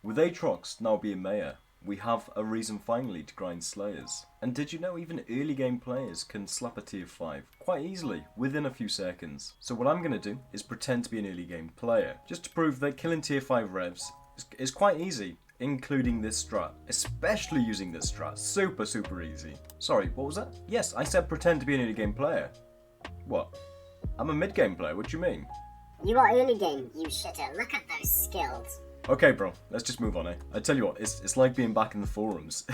With Aatrox now being mayor, we have a reason finally to grind Slayers. And did you know even early game players can slap a tier 5 quite easily within a few seconds? So what I'm going to do is pretend to be an early game player, just to prove that killing tier 5 revs is quite easy, including this strat, especially using this strat. Super easy. Sorry, what was that? Yes, I said pretend to be an early game player. What? I'm a mid game player, what do you mean? You are early game, you shitter. Look at those skills. Okay, bro, let's just move on, eh? I tell you what, it's like being back in the forums.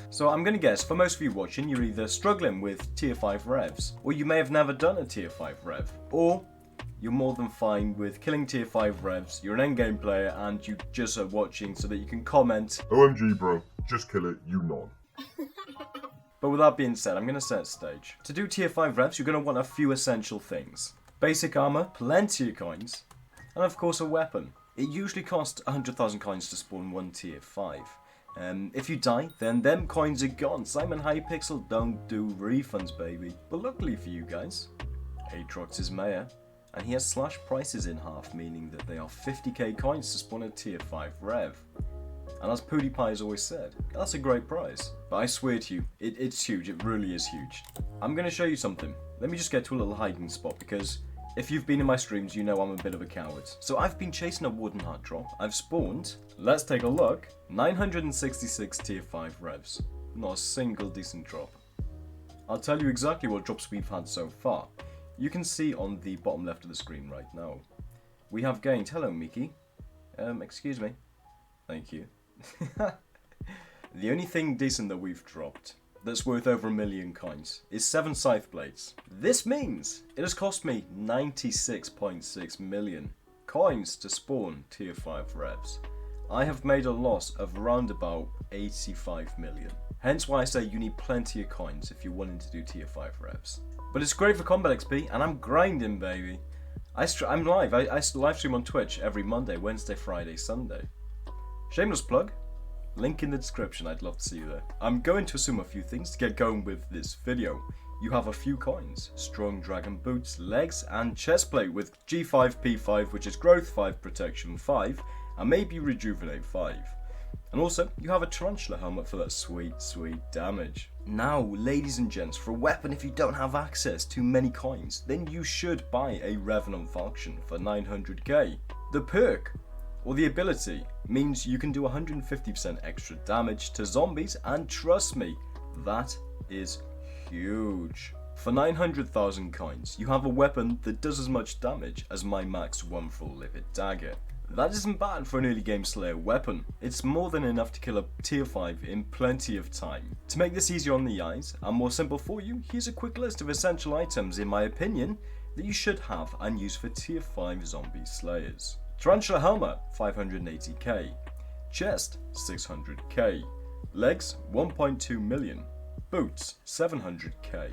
So I'm gonna guess, for most of you watching, you're either struggling with tier 5 revs, or you may have never done a tier 5 rev, or you're more than fine with killing tier 5 revs, you're an endgame player, and you just are watching so that you can comment, OMG bro, just kill it, you nod. But with that being said, I'm gonna set stage. To do tier 5 revs, you're gonna want a few essential things. Basic armor, plenty of coins, and of course a weapon. It usually costs 100,000 coins to spawn one tier 5. If you die, then them coins are gone. Simon Hypixel don't do refunds, baby. But luckily for you guys, Aatrox is mayor, and he has slashed prices in half, meaning that they are 50k coins to spawn a tier 5 rev. And as PewDiePie has always said, that's a great price. But I swear to you, it's huge, it really is huge. I'm going to show you something. Let me just get to a little hiding spot, because if you've been in my streams, you know I'm a bit of a coward. So I've been chasing a wooden heart drop. I've spawned, let's take a look, 966 tier 5 revs. Not a single decent drop. I'll tell you exactly what drops we've had so far. You can see on the bottom left of the screen right now. We have gained, hello Miki. Excuse me. Thank you. The only thing decent that we've dropped that's worth over 1 million coins is 7 scythe blades. This means it has cost me 96.6 million coins to spawn tier 5 revs. I have made a loss of around about 85 million. Hence why I say you need plenty of coins if you're wanting to do tier 5 revs. But it's great for combat XP, and I'm grinding, baby. I'm live. I live stream on Twitch every Monday, Wednesday, Friday, Sunday. Shameless plug. Link in the description, I'd love to see you there. I'm going to assume a few things to get going with this video. You have a few coins, strong dragon boots, legs, and chestplate with G5, P5, which is growth 5, protection 5, and maybe rejuvenate 5. And also, you have a tarantula helmet for that sweet damage. Now, ladies and gents, for a weapon, if you don't have access to many coins, then you should buy a Revenant Falchion for 900k. The perk, or the ability, means you can do 150% extra damage to zombies, and trust me, that is huge. For 900,000 coins, you have a weapon that does as much damage as my max 1 full livid dagger. That isn't bad for an early game slayer weapon. It's more than enough to kill a tier 5 in plenty of time. To make this easier on the eyes and more simple for you, here's a quick list of essential items in my opinion that you should have and use for tier 5 zombie slayers. Tarantula helmet, 580k. Chest, 600k. Legs, 1.2 million. Boots, 700k.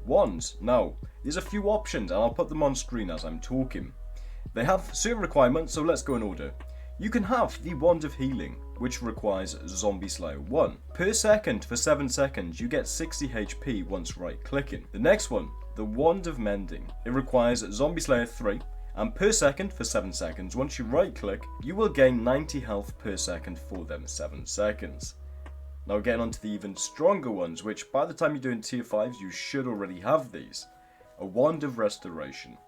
Wands, now, there's a few options and I'll put them on screen as I'm talking. They have certain requirements, so let's go in order. You can have the Wand of Healing, which requires Zombie Slayer 1. Per second for 7 seconds, you get 60 HP once right clicking. The next one, the Wand of Mending. It requires Zombie Slayer 3. And per second for 7 seconds, once you right click, you will gain 90 health per second for them 7 seconds. Now getting onto the even stronger ones, which by the time you're doing tier 5s, you should already have these. A Wand of Restoration.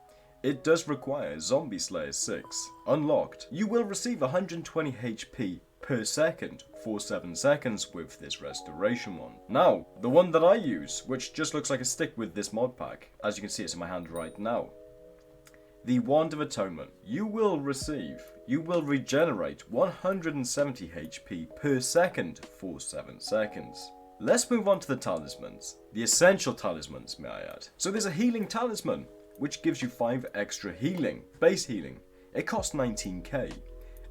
It does require Zombie Slayer 6. Unlocked. You will receive 120 HP per second for 7 seconds with this restoration one. Now, the one that I use, which just looks like a stick with this mod pack, as you can see it's in my hand right now. The Wand of Atonement. You will regenerate 170 HP per second for 7 seconds. Let's move on to the talismans. The essential talismans, may I add. So there's a healing talisman, which gives you 5 extra healing, base healing. It costs 19k.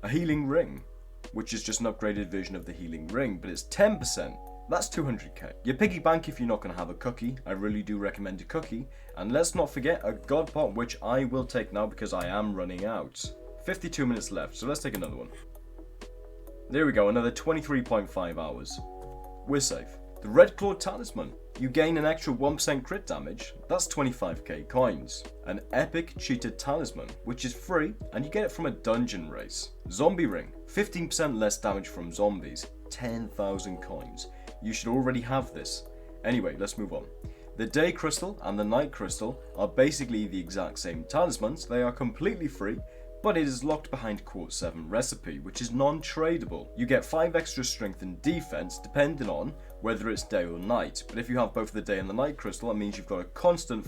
A healing ring, which is just an upgraded version of the healing ring, but it's 10%. That's 200k. Your piggy bank if you're not going to have a cookie. I really do recommend a cookie. And let's not forget a god pot, which I will take now because I am running out. 52 minutes left, so let's take another one. There we go, another 23.5 hours. We're safe. The Red Claw Talisman. You gain an extra 1% crit damage, that's 25k coins. An epic cheated talisman, which is free, and you get it from a dungeon race. Zombie ring, 15% less damage from zombies, 10,000 coins. You should already have this. Anyway, let's move on. The day crystal and the night crystal are basically the exact same talismans. They are completely free, but it is locked behind Quartz 7 recipe, which is non-tradable. You get 5 extra strength and defense depending on whether it's day or night, but if you have both the day and the night crystal, that means you've got a constant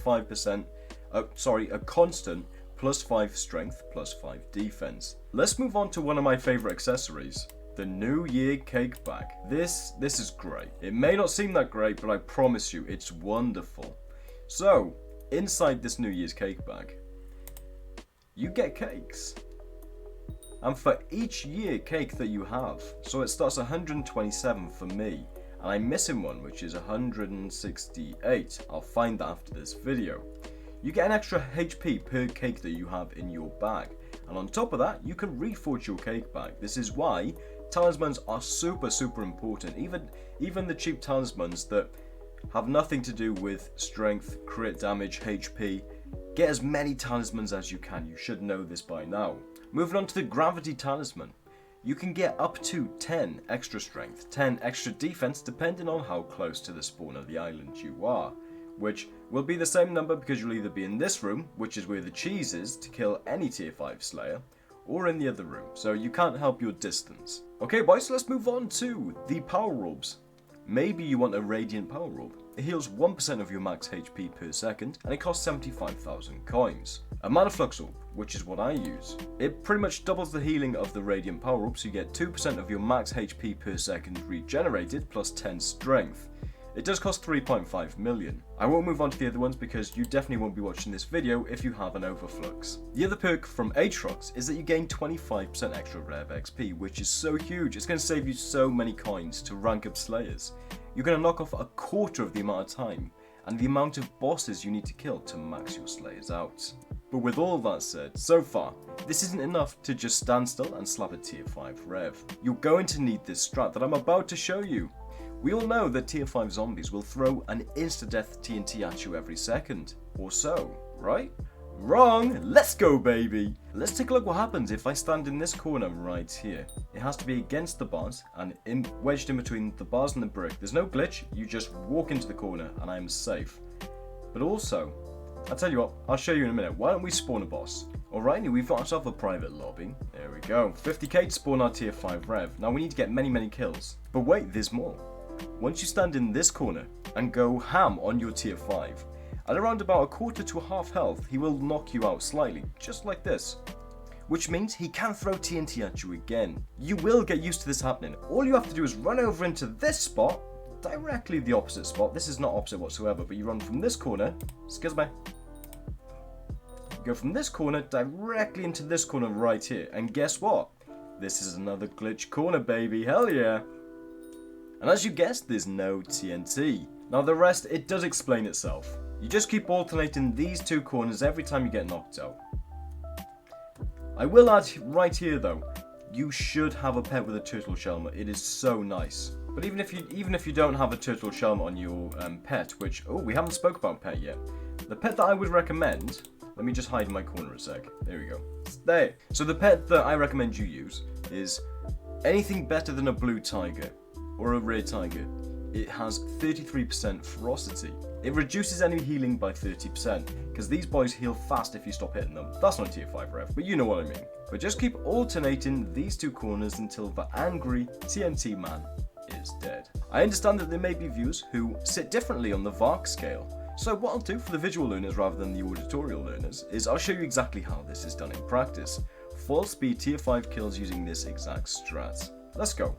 a constant plus 5 strength plus 5 defense. Let's move on to one of my favorite accessories, the New Year cake bag. This is great. It may not seem that great, but I promise you it's wonderful. So, inside this New Year's cake bag, you get cakes. And for each year cake that you have, so it starts 127 for me, and I'm missing one which is 168. I'll find that after this video. You get an extra HP per cake that you have in your bag, and on top of that you can reforge your cake bag. This is why talismans are super important. Even the cheap talismans that have nothing to do with strength, crit damage, HP, get as many talismans as you can. You should know this by now. Moving on to the gravity talisman. You can get up to 10 extra strength, 10 extra defense depending on how close to the spawn of the island you are, which will be the same number because you'll either be in this room, which is where the cheese is to kill any tier 5 slayer, or in the other room, so you can't help your distance. Okay boys, so let's move on to the power orbs. Maybe you want a radiant power orb. It heals 1% of your max HP per second, and it costs 75,000 coins. A mana flux orb, which is what I use. It pretty much doubles the healing of the radiant power orb, so you get 2% of your max HP per second regenerated, plus 10 strength. It does cost 3.5 million. I won't move on to the other ones because you definitely won't be watching this video if you have an overflux. The other perk from Aatrox is that you gain 25% extra Rev XP, which is so huge. It's going to save you so many coins to rank up slayers. You're going to knock off a quarter of the amount of time and the amount of bosses you need to kill to max your slayers out. But with all that said, so far, this isn't enough to just stand still and slap a tier 5 Rev. You're going to need this strat that I'm about to show you. We all know that tier 5 zombies will throw an insta-death TNT at you every second, or so, right? Wrong! Let's go, baby! Let's take a look what happens if I stand in this corner right here. It has to be against the bars and wedged in between the bars and the brick. There's no glitch, you just walk into the corner and I am safe. But also, I'll tell you what, I'll show you in a minute. Why don't we spawn a boss? Alrighty, we've got ourselves a private lobby. There we go. 50k to spawn our tier 5 Rev. Now we need to get many kills. But wait, there's more. Once you stand in this corner and go ham on your tier 5, at around about a quarter to a half health, he will knock you out slightly, just like this. Which means he can throw TNT at you again. You will get used to this happening. All you have to do is run over into this spot, directly the opposite spot. This is not opposite whatsoever, but you run from this corner, excuse me. You go from this corner directly into this corner right here, and guess what? This is another glitch corner, baby, hell yeah. And as you guessed, there's no TNT. Now the rest, it does explain itself. You just keep alternating these two corners every time you get knocked out. I will add right here though, you should have a pet with a turtle shell. It is so nice. But even if you don't have a turtle shell on your pet, which, oh, we haven't spoke about pet yet. The pet that I would recommend, let me just hide in my corner a sec. There we go. There. So the pet that I recommend you use is anything better than a blue tiger or a rare tiger. It has 33% ferocity. It reduces any healing by 30%, because these boys heal fast if you stop hitting them. That's not a tier 5 Rev, but you know what I mean. But just keep alternating these two corners until the angry TNT man is dead. I understand that there may be viewers who sit differently on the VARC scale. So what I'll do for the visual learners rather than the auditorial learners is I'll show you exactly how this is done in practice. Full speed tier 5 kills using this exact strat. Let's go.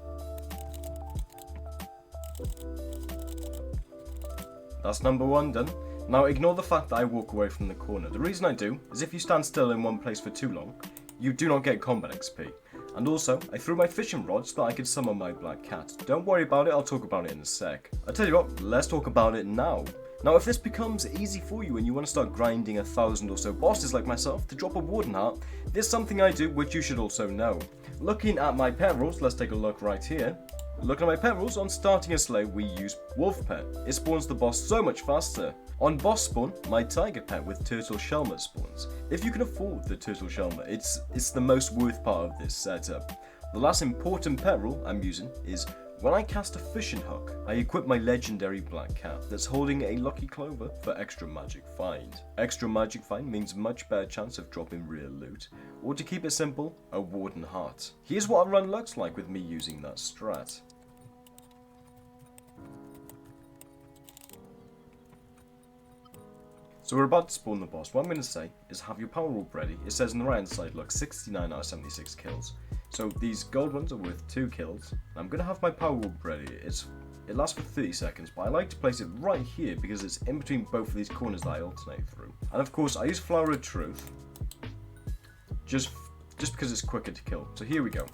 That's number 1 done. Now ignore the fact that I walk away from the corner. The reason I do is if you stand still in one place for too long, you do not get combat XP. And also, I threw my fishing rod so that I could summon my black cat. Don't worry about it, I'll talk about it in a sec. I tell you what, let's talk about it now. Now if this becomes easy for you and you want to start grinding 1,000 or so bosses like myself to drop a warden heart, there's something I do which you should also know. Looking at my pet rolls, let's take a look right here. Looking at my pet rules, on starting a sleigh, we use wolf pet. It spawns the boss so much faster. On boss spawn, my tiger pet with turtle shellmet spawns. If you can afford the turtle shellmet, it's the most worth part of this setup. The last important pet rule I'm using is when I cast a fishing hook, I equip my legendary black cat that's holding a lucky clover for extra magic find. Extra magic find means much better chance of dropping real loot, or to keep it simple, a warden heart. Here's what a run looks like with me using that strat. So we're about to spawn the boss. What I'm going to say is have your power orb ready. It says on the right hand side, look, 69 out of 76 kills. So these gold ones are worth 2 kills. I'm going to have my power orb ready. It lasts for 30 seconds, but I like to place it right here because it's in between both of these corners that I alternate through. And of course, I use Flower of Truth, just because it's quicker to kill. So here we go.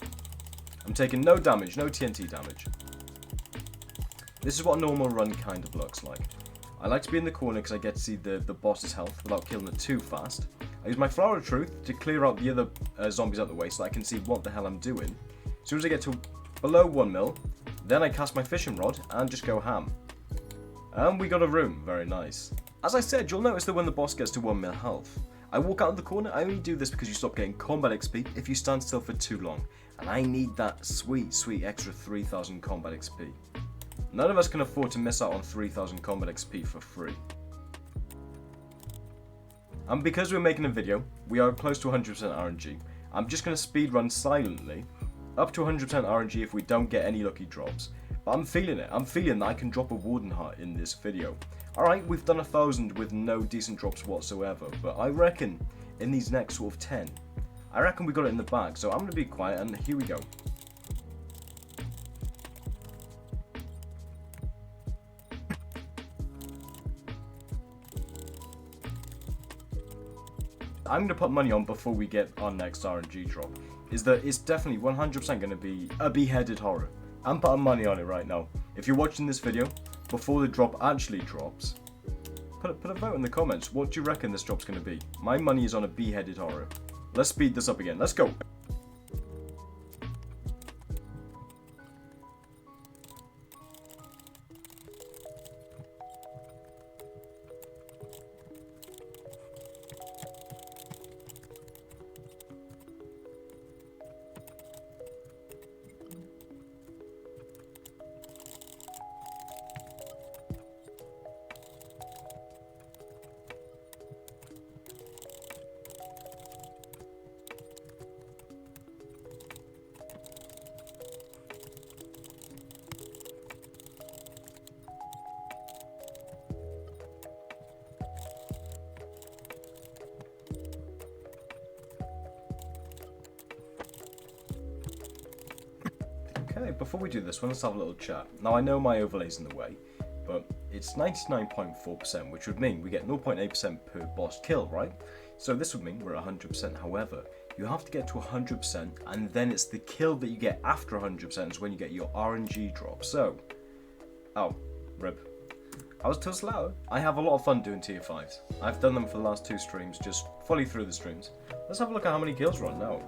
I'm taking no damage, no TNT damage. This is what a normal run kind of looks like. I like to be in the corner because I get to see the boss's health without killing it too fast. I use my Flower of Truth to clear out the other zombies out the way so I can see what the hell I'm doing. As soon as I get to below 1 mil, then I cast my fishing rod and just go ham. And we got a room, very nice. As I said, you'll notice that when the boss gets to 1 mil health, I walk out of the corner. I only do this because you stop getting combat XP if you stand still for too long. And I need that sweet, sweet extra 3000 combat XP. None of us can afford to miss out on 3000 combat XP for free. And because we're making a video, we are close to 100% RNG. I'm just going to speedrun silently, up to 100% RNG if we don't get any lucky drops. But I'm feeling it. I'm feeling that I can drop a Warden Heart in this video. Alright, we've done 1000 with no decent drops whatsoever, but I reckon in these next sort of 10, I reckon we got it in the bag. So I'm going to be quiet and here we go. I'm going to put money on before we get our next RNG drop, is that it's definitely 100% going to be a beheaded horror. I'm putting money on it right now. If you're watching this video before the drop actually drops, put a vote in the comments. What do you reckon this drop's going to be? My money is on a beheaded horror. Let's speed this up again. Let's go. Okay, before we do this, let's have a little chat. Now I know my overlay's in the way, but it's 99.4%, which would mean we get 0.8% per boss kill, right? So this would mean we're at 100%. However, you have to get to 100%, and then it's the kill that you get after 100% is when you get your RNG drop. So, oh, rip. I was too slow. I have a lot of fun doing tier 5s. I've done them for the last 2 streams, just fully through the streams. Let's have a look at how many kills we're on now,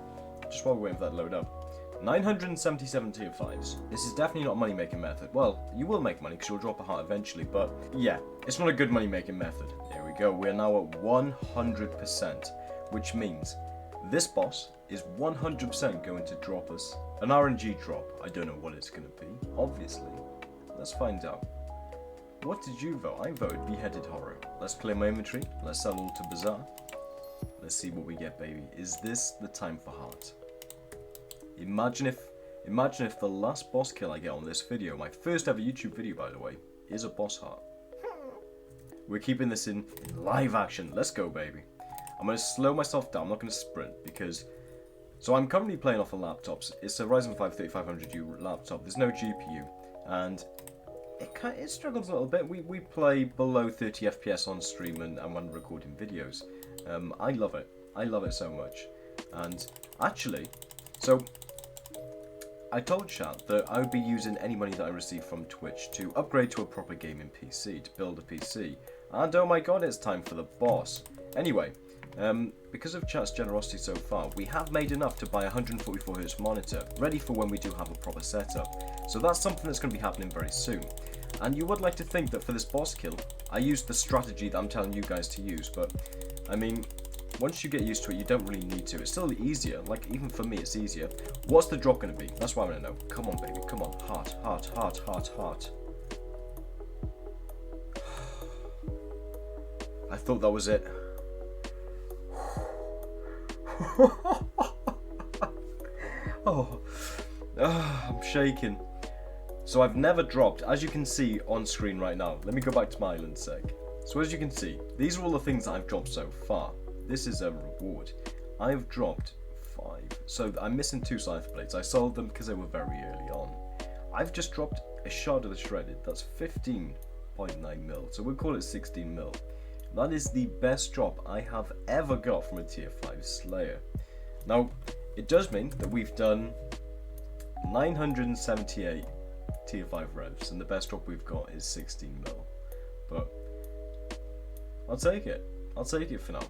just while we're waiting for that to load up. 977 tier 5s. This is definitely not a money making method. Well, you will make money because you'll drop a heart eventually, but yeah, it's not a good money making method. There we go, we're now at 100%, which means this boss is 100% going to drop us an RNG drop. I don't know what it's going to be, obviously. Let's find out. What did you vote? I voted Beheaded Horror. Let's clear my inventory, let's sell all to Bazaar. Let's see what we get, baby. Is this the time for heart? Imagine if the last boss kill I get on this video, my first ever YouTube video by the way, is a boss heart. We're keeping this in live action. Let's go, baby. I'm going to slow myself down. I'm not going to sprint because... So I'm currently playing off a laptop. It's a Ryzen 5 3500U laptop. There's no GPU. And it struggles a little bit. We play below 30 FPS on stream and when recording videos. I love it. I love it so much. And actually... So, I told chat that I would be using any money that I receive from Twitch to upgrade to a proper gaming PC, to build a PC. And oh my god, it's time for the boss. Anyway, Because of chat's generosity so far, we have made enough to buy a 144Hz monitor, ready for when we do have a proper setup. So that's something that's going to be happening very soon. And you would like to think that for this boss kill, I used the strategy that I'm telling you guys to use, but, I mean, once you get used to it, you don't really need to. It's still easier, like, even for me, it's easier. What's the drop going to be? That's what I want to know. Come on, baby, come on. Heart, heart, heart, heart, heart. I thought that was it. I'm shaking. So I've never dropped, as you can see on screen right now. Let me go back to my island sec. So as you can see, these are all the things that I've dropped so far. This is a reward. I've dropped 5. So I'm missing 2 cipher blades. I sold them because they were very early on. I've just dropped a shard of the shredded. That's 15.9 mil. So we'll call it 16 mil. That is the best drop I have ever got from a tier 5 Slayer. Now, it does mean that we've done 978 tier 5 revs, and the best drop we've got is 16 mil. But I'll take it. I'll take it for now.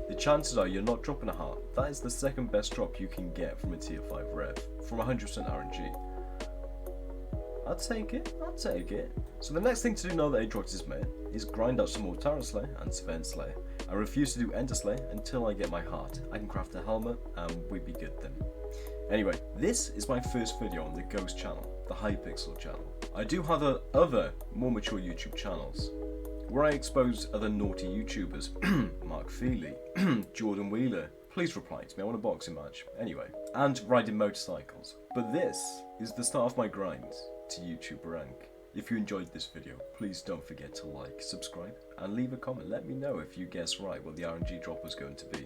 The chances are you're not dropping a heart. That is the second best drop you can get from a tier 5 rev, from 100% RNG. I'll take it. I'll take it. So the next thing to do now that Aatrox is made is grind out some more Terror Slayer and Savant Slayer. I refuse to do Ender Slayer until I get my heart. I can craft a helmet and we'd be good then. Anyway, this is my first video on the Ghost channel, the Hypixel channel. I do have other more mature YouTube channels where I expose other naughty YouTubers. Mark Feely, Jordan Wheeler. Please reply to me, I want a boxing match. Anyway, and riding motorcycles. But this is the start of my grind to YouTube rank. If you enjoyed this video, please don't forget to like, subscribe, and leave a comment. Let me know if you guessed right what the RNG drop was going to be.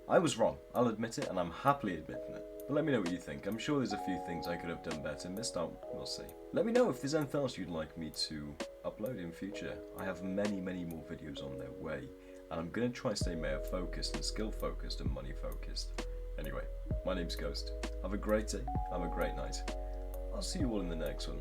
I was wrong, I'll admit it, and I'm happily admitting it. But let me know what you think. I'm sure there's a few things I could have done better, missed out, we'll see. Let me know if there's anything else you'd like me to upload in future. I have many more videos on their way, and I'm going to try and stay meta focused and skill focused and money focused. Anyway, my name's Ghost. Have a great day, have a great night. I'll see you all in the next one.